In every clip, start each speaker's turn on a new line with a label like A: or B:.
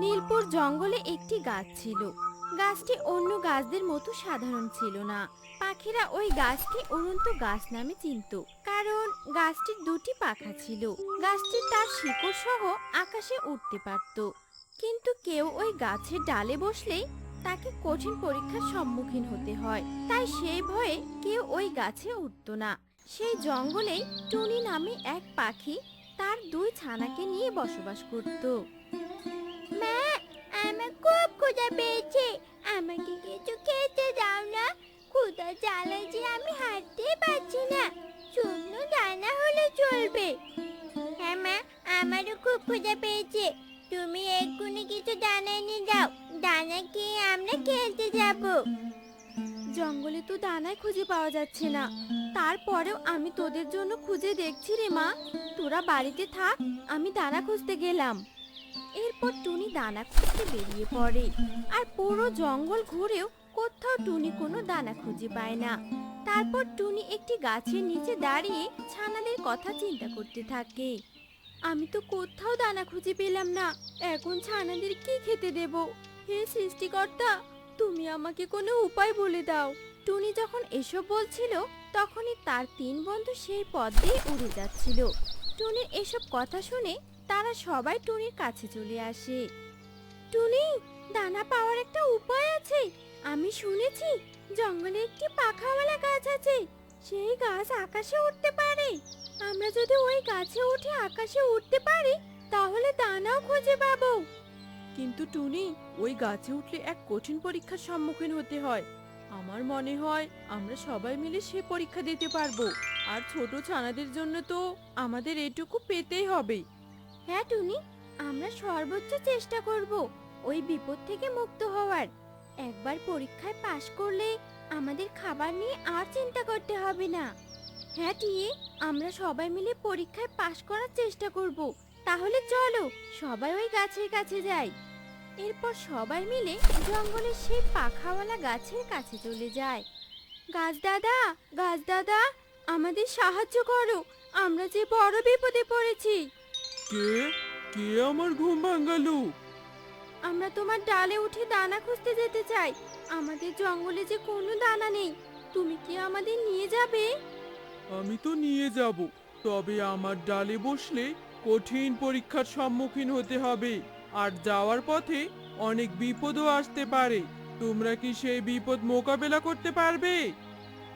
A: নীলপুর জঙ্গলে একটি গাছ ছিল। গাছটি অন্য গাছদের মতো সাধারণ ছিল না। পাখিরা ওই গাছটি উড়ন্ত গাছ নামে চিনত, কারণ গাছটির দুটি পাখা ছিল। গাছটি তার শিকড় সহ আকাশে উঠতে পারত। কিন্তু কেউ ওই গাছের ডালে বসলেই তাকে কঠিন পরীক্ষার সম্মুখীন হতে হয়, তাই সেই ভয়ে কেউ ওই গাছে উঠত না। সেই জঙ্গলেই টুনি নামে এক পাখি তার দুই ছানাকে নিয়ে বসবাস করত। মা, আমার খুব ক্ষুধা পেয়েছে, আমাকে কিছু খেতে দাও না। ক্ষুধা জ্বালায় যে আমি হাঁটতেই পারছি না, শুকনো দানা হলে চলবে। হ্যাঁ মা, আমারও খুব ক্ষুধা পেয়েছে, তুমি এক্ষুনি কিছু দানা এনে দাও, দানা খেয়ে আমরা খেলতে যাব। জঙ্গলে তো দানায় খুঁজে পাওয়া যাচ্ছে না, তারপরেও আমি তোদের জন্য খুঁজে দেখছি রে মা। তোরা বাড়িতে থাক, আমি দানা খুঁজতে গেলাম। এরপর টুনি দানা খুঁজতে বেরিয়ে পড়ে, আর পুরো জঙ্গল ঘুরেও কোথাও টুনি কোনো দানা খুঁজে পায় না। তারপর টুনি একটি গাছের নিচে দাঁড়িয়ে ছানাদের কথা চিন্তা করতে থাকে। আমি তো কোথাও দানা খুঁজে পেলাম না, এখন ছানাদের কি খেতে দেব? হে সৃষ্টিকর্তা, তুমি আমাকে কোনো উপায় বলে দাও। টুনি যখন এসব বলছিল, তখনই তার তিন বন্ধু সেই পথ দিয়ে উড়ে যাচ্ছিল। টুনির এসব কথা শুনে তারা সবাই টুনির কাছে চলে আসে। টুনি, দানা পাওয়ার একটা উপায় আছে। আমি শুনেছি জঙ্গলে একটি পাখাওয়ালা গাছ আছে, সেই গাছ আকাশে উঠতে পারে। আমরা যদি ওই গাছে উঠে আকাশে উঠতে পারি, তাহলে দানাও খুঁজে পাবো।
B: কিন্তু টুনি, ওই গাছে উঠলে এক কঠিন পরীক্ষার সম্মুখীন হতে হয়। আমার মনে হয় আমরা সবাই মিলে সে পরীক্ষা দিতে পারবো। আর ছোট ছানাদের জন্য তো আমাদের এটুকু পেতেই হবে।
A: হ্যাঁ টুনি, আমরা সর্বোচ্চ চেষ্টা করব ওই বিপদ থেকে মুক্ত হওয়ার। একবার পরীক্ষায় পাশ করলে আমাদের খাবার নিয়ে আর চিন্তা করতে হবে না। হ্যাঁ টিয়ে, আমরা সবাই মিলে পরীক্ষায় পাশ করার চেষ্টা করব। তাহলে চলো সবাই ওই গাছের কাছে যাই। এরপর সবাই মিলে জঙ্গলের সেই পাখাওয়ালা গাছের কাছে চলে যায়। গাছ দাদা, গাছ দাদা, আমাদের সাহায্য করো, আমরা যে বড় বিপদে পড়েছি।
B: কে কে আমার ঘুম ভাঙালো?
A: আমরা তোমার ডালে উঠে দানা খুঁজতে যেতে চাই। আমাদের জঙ্গলে যে কোনো দানা নেই, তুমি কি আমাদের নিয়ে যাবে?
B: আমি তো নিয়ে যাব, তবে আমার ডালে বসলে কঠিন পরীক্ষার সম্মুখীন হতে হবে। আর যাওয়ার পথে অনেক বিপদও আসতে পারে। তোমরা কি সেই বিপদ মোকাবেলা করতে পারবে?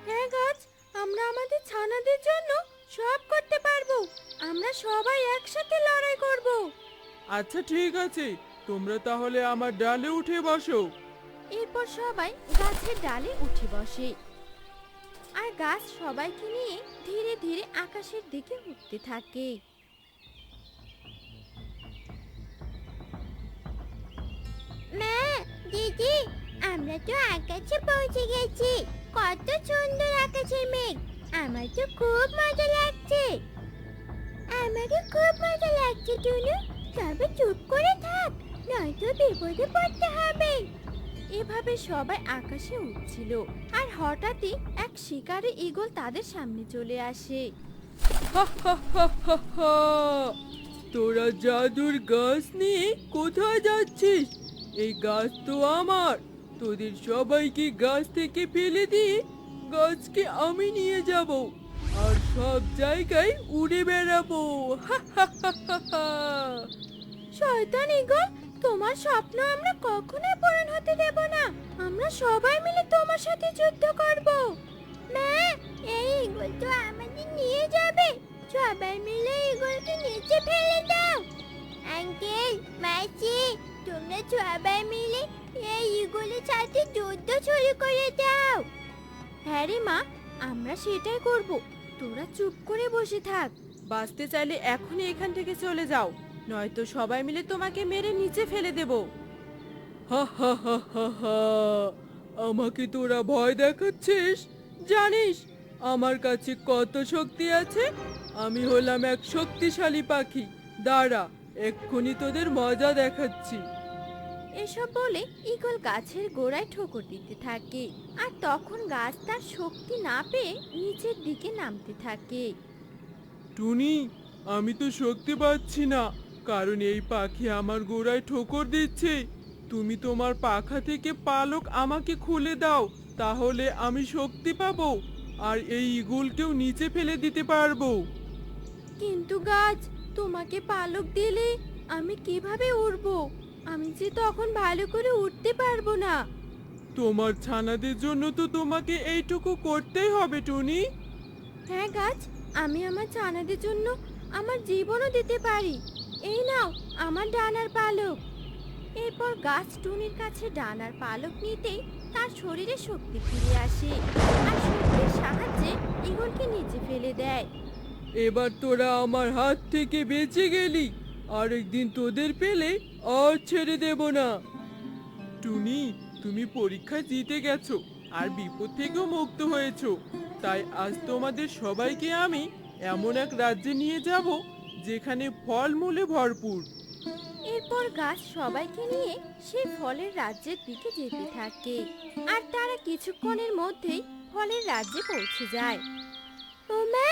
A: হ্যাঁ গাছ, আমরা আমাদের ছানাদের জন্য সব করতে পারবো। আমরা সবাই একসাথে লড়াই করব।
B: আচ্ছা ঠিক আছে, তোমরা তাহলে আমার ডালে উঠে বসো।
A: এরপর সবাই গাছের ডালে উঠে বসে, আর গাছ সবাইকে নিয়ে ধীরে ধীরে আকাশের দিকে উঠতে থাকে। মা, দিদি, আমরা তো আকাশে পৌঁছে গেছি। কত সুন্দর আকাশের মেঘ, আমার তো খুব মজা লাগছে। আমারও খুব মজা লাগছে টুনু, তবে চুপ করে থাক, নয়তো বিপদে পড়তে হবে। এভাবে সবাই আকাশে উঠছিল, আর হঠাৎই এক শিকারী ঈগল তাদের সামনে চলে আসে।
B: হা হা হা হা হা! তোরা জাদুর গাছ নিয়ে কোথায় যাচ্ছিস? এই গাছ তো আমার। তোদের সবাইকে গাছ থেকে ফেলে দিয়ে গাছকে আমি নিয়ে যাব, আর সব জায়গায় উড়ে বেড়াবো। হা হা হা হা হা!
A: শয়তান ঈগল, তোমার স্বপ্ন আমরা কখনোই পূরণ হতে দেব না। আমরা সবাই মিলে তোমার সাথে যুদ্ধ করব। মা, এই ঈগল তো আমাদের নিয়ে যাবে, সবাই মিলে ঈগলকে নিচে ফেলে দাও। আঙ্কেল, মাসি, তোমরা সবাই মিলে এই ঈগলের সাথে যুদ্ধ শুরু করে দাও। হ্যাঁ রে মা, আমরা সেটাই করব। তোরা চুপ করে বসে থাক।
B: বাঁচতে চাইলে এখনই এখান থেকে চলে যাও, নয়তো সবাই মিলে তোমাকে মেরে নিচে ফেলে দেব। হা হা হা হা হা! আমাকে তোরা ভয় দেখাচ্ছিস? জানিস আমার কাছে কত শক্তি আছে? আমি হলাম এক শক্তিশালী পাখি। দাঁড়া, এক্ষুনি তোদের মজা দেখাচ্ছি।
A: এসব বলে ঈগল গাছের গোড়ায় ঠোকর দিতে থাকে, আর তখন গাছ তার শক্তি না পেয়ে নিচের দিকে নামতে থাকে।
B: টুনি, আমি তো শক্তি পাচ্ছি না, কারণ এই পাখি আমার গোড়ায় ঠোকর দিচ্ছে। তুমি তোমার পাখা থেকে পালক আমাকে খুলে দাও, তাহলে আমি শক্তি পাবো আর এই ঈগলকেও নিচে ফেলে দিতে পারবো।
A: কিন্তু গাছ, তোমাকে পালক দিলে আমি কিভাবে উড়বো? আমি যে তখন ভালো করে উঠতে পারবো না।
B: তোমার ছানাদের জন্য তো তোমাকে এইটুকু করতেই হবে টুনি।
A: হ্যাঁ গাছ, আমি আমার ছানাদের জন্য আমার জীবনও দিতে পারি। এই নাও আমার ডানার পালক। এরপর গাছ টুনির কাছে ডানার পালক নিতেই তার শরীরে শক্তি ফিরে আসে আর শক্তির সাহায্যে ঈগলকে নিচে ফেলে দেয়।
B: এবার তোরা আমার হাত থেকে বেঁচে গেলি, আরেকদিন তোদের পেলে আর ছেড়ে দেব না। টুনি, তুমি পরীক্ষায় জিতে গেছো আর বিপদ থেকেও মুক্ত হয়েছো, তাই আজ তোমাদের সবাইকে আমি এমন এক রাজ্যে নিয়ে যাব যেখানে ফলমূলে ভরপুর।
A: এরপর গাছ সবাইকে নিয়ে সেই ফলের রাজ্যের দিকে যেতে থাকে আর তারা কিছুক্ষণের মধ্যেই ফলের রাজ্যে পৌঁছে যায়। ও মা,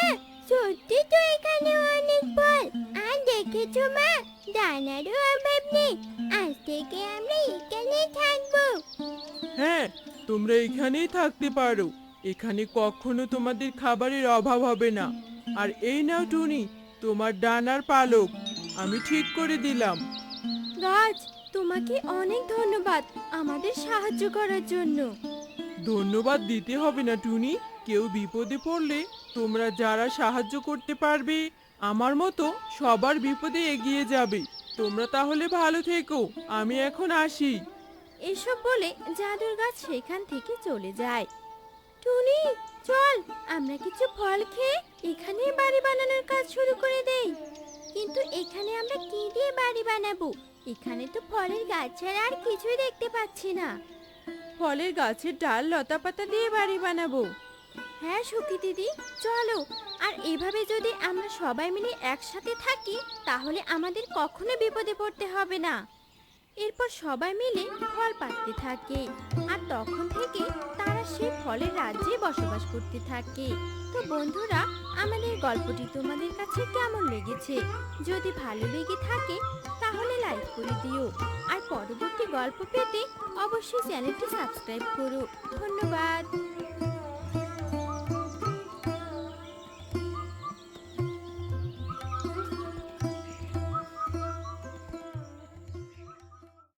A: সত্যি তো এখানে অনেক ফল। আর দেখেছো মা, দানারও অভাব নেই। আজ থেকে আমরা এখানেই থাকবো।
B: হ্যাঁ, তোমরা এখানেই থাকতে পারো। এখানে কখনো তোমাদের খাবারের অভাব হবে না। আর এই নাও টুনি, তোমার ডানার পালক আমি ঠিক করে দিলাম।
A: গাছ, তোমাকে অনেক ধন্যবাদ আমাদের সাহায্য করার জন্য।
B: ধন্যবাদ দিতে হবে না টুনি। কেউ বিপদে পড়লে তোমরা যারা সাহায্য করতে পারবে আমার মতো সবার বিপদে এগিয়ে যাবে। তোমরা তাহলে ভালো থেকো, আমি এখন আসি।
A: এসব বলে জাদুর গাছ সেখান থেকে চলে যায়। টুনি, চল আমরা কিছু ফল খেয়ে এখানে বাড়ি বানানোর কাজ শুরু করে দেই। কিন্তু এখানে আমরা কি দিয়ে বাড়ি বানাবো? এখানে তো ফলের গাছ ছাড়া আর কিছুই দেখতে পাচ্ছি না।
B: ফলের গাছের ডাল লতাপাতা দিয়ে বাড়ি বানাবো।
A: হ্যাঁ সুখী দিদি, চলো। আর এভাবে যদি আমরা সবাই মিলে একসাথে থাকি তাহলে আমাদের কখনো বিপদে পড়তে হবে না। এরপর সবাই মিলে ফল পাড়তে থাকে আর তখন থেকে তারা সেই ফলের রাজ্যে বসবাস করতে থাকে। তো বন্ধুরা, আমাদের গল্পটি তোমাদের কাছে কেমন লেগেছে? যদি ভালো লেগে থাকে তাহলে লাইক করে দিও আর পরবর্তী গল্প পেতে অবশ্যই চ্যানেলটি সাবস্ক্রাইব করো। ধন্যবাদ।